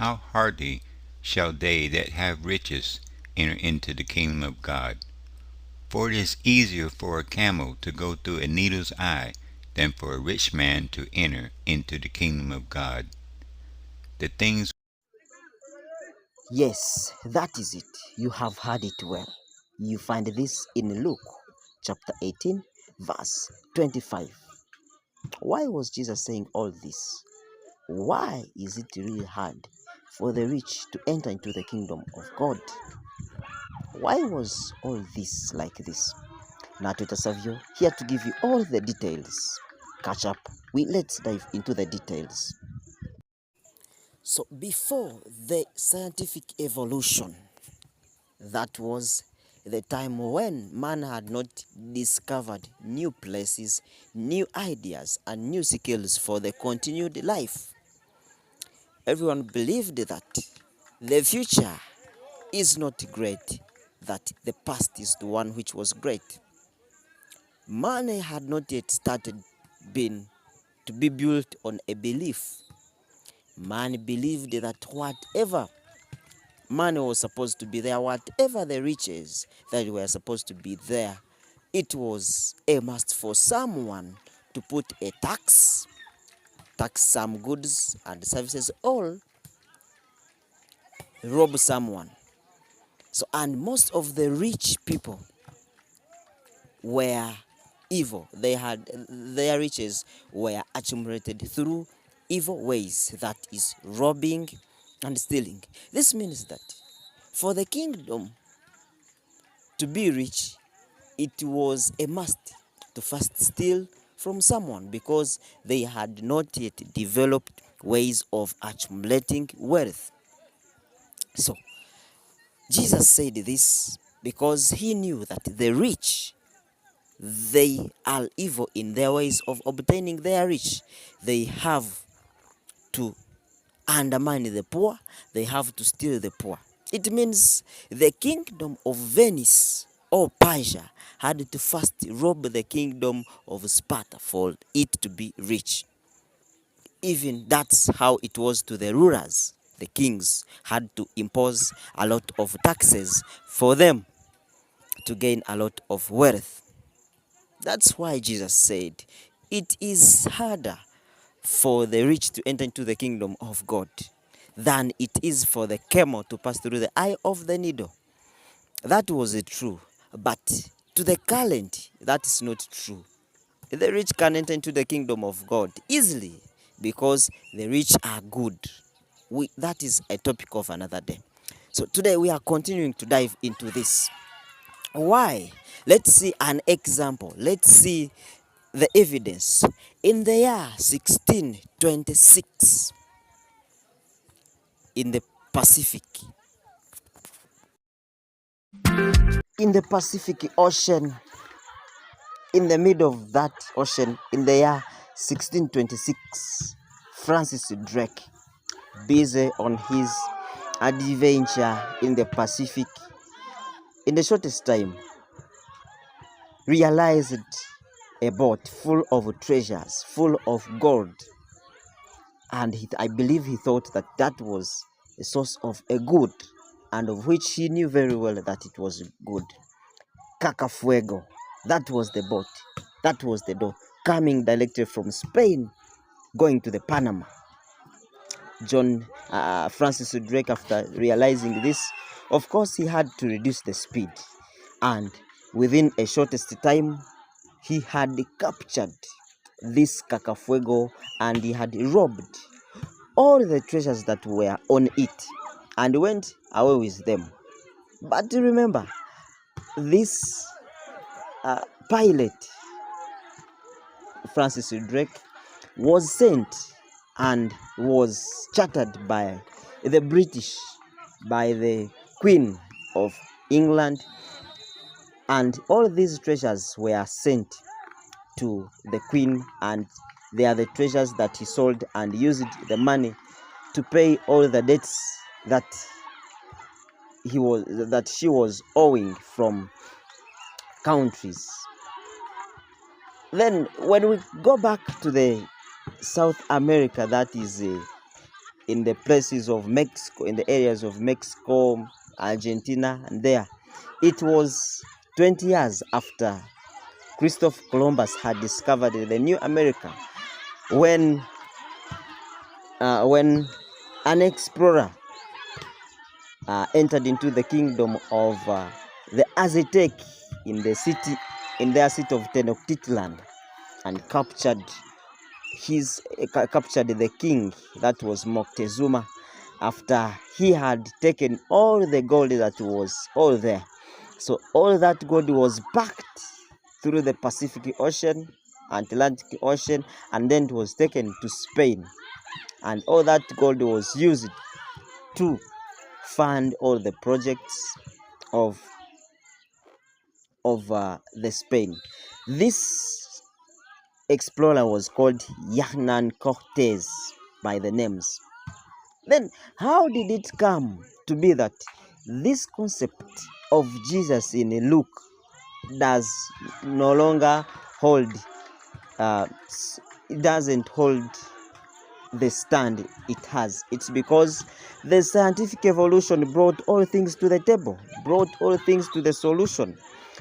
how hardly shall they that have riches enter into the kingdom of God. For it is easier for a camel to go through a needle's eye than for a rich man to enter into the kingdom of God. The things Yes, that is it. You have heard it well. You find this in Luke chapter 18, verse 25. Why was Jesus saying all this? Why is it really hard for the rich to enter into the kingdom of God? Why was all this like this? Natweta Savio here to give you all the details. Catch up. Let's dive into the details. So before the scientific evolution, that was the time when man had not discovered new places, new ideas, and new skills for the continued life. Everyone believed that the future is not great, that the past is the one which was great. Money had not yet started being to be built on a belief. Man believed that whatever money was supposed to be there, whatever the riches that were supposed to be there, it was a must for someone to put a tax some goods and services, or rob someone. So, and most of the rich people were evil. They had their riches were accumulated through evil ways, that is robbing and stealing. This means that for the kingdom to be rich, it was a must to first steal from someone, because they had not yet developed ways of accumulating wealth. So Jesus said this because he knew that the rich, they are evil in their ways of obtaining their rich. They have to undermine the poor, they have to steal the poor. It means the kingdom of Venice or Persia had to first rob the kingdom of Sparta for it to be rich. Even that's how it was to the rulers. The kings had to impose a lot of taxes for them to gain a lot of wealth. That's why Jesus said, it is harder for the rich to enter into the kingdom of God than it is for the camel to pass through the eye of the needle. That was true, but to the current, that is not true. The rich can enter into the kingdom of God easily because the rich are good. That is a topic of another day. So today we are continuing to dive into this. Why? Let's see an example. Let's see the evidence. In the year 1626, in the Pacific, Ocean, in the middle of that ocean, in the year 1626, Francis Drake, busy on his adventure in the Pacific, in the shortest time, realized a boat full of treasures, full of gold. And I believe he thought that that was a source of a good, and of which he knew very well that it was good. Cacafuego, that was the boat, that was the door, coming directly from Spain, going to the Panama. Francis Drake, after realizing this, of course he had to reduce the speed, and within a shortest time he had captured this Cacafuego, and he had robbed all the treasures that were on it and went away with them. But remember, this pilot, Francis Drake, was sent and was chartered by the British, by the Queen of England, and all these treasures were sent to the Queen, and they are the treasures that he sold and used the money to pay all the debts that she was owing from countries. Then when we go back to the South America, that is in the places of Mexico, in the areas of Mexico, Argentina, and there. It was 20 years after Christopher Columbus had discovered the New America when an explorer entered into the kingdom of the Aztec in their city of Tenochtitlan and captured the king, that was Moctezuma, after he had taken all the gold that was all there. So all that gold was packed through the Pacific Ocean, Atlantic Ocean, and then it was taken to Spain. And all that gold was used to fund all the projects of the Spain. This explorer was called Hernan Cortez by the names. Then how did it come to be that this concept of Jesus in Luke does no longer hold, it doesn't hold the stand it has? It's because the scientific evolution brought all things to the table, brought all things to the solution,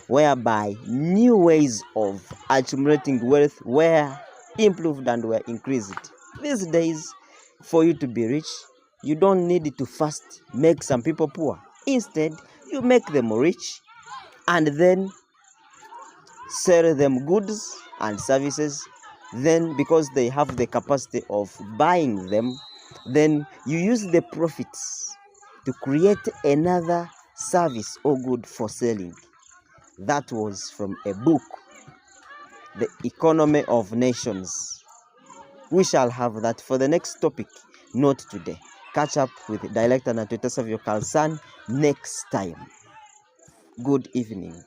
whereby new ways of accumulating wealth were improved and were increased. These days, for you to be rich, you don't need to first make some people poor. Instead, you make them rich and then sell them goods and services. Then, because they have the capacity of buying them, then you use the profits to create another service or good for selling. That was from a book, The Economy of Nations. We shall have that for the next topic, not today. Catch up with Director Natweta Savio Kalsan next time. Good evening.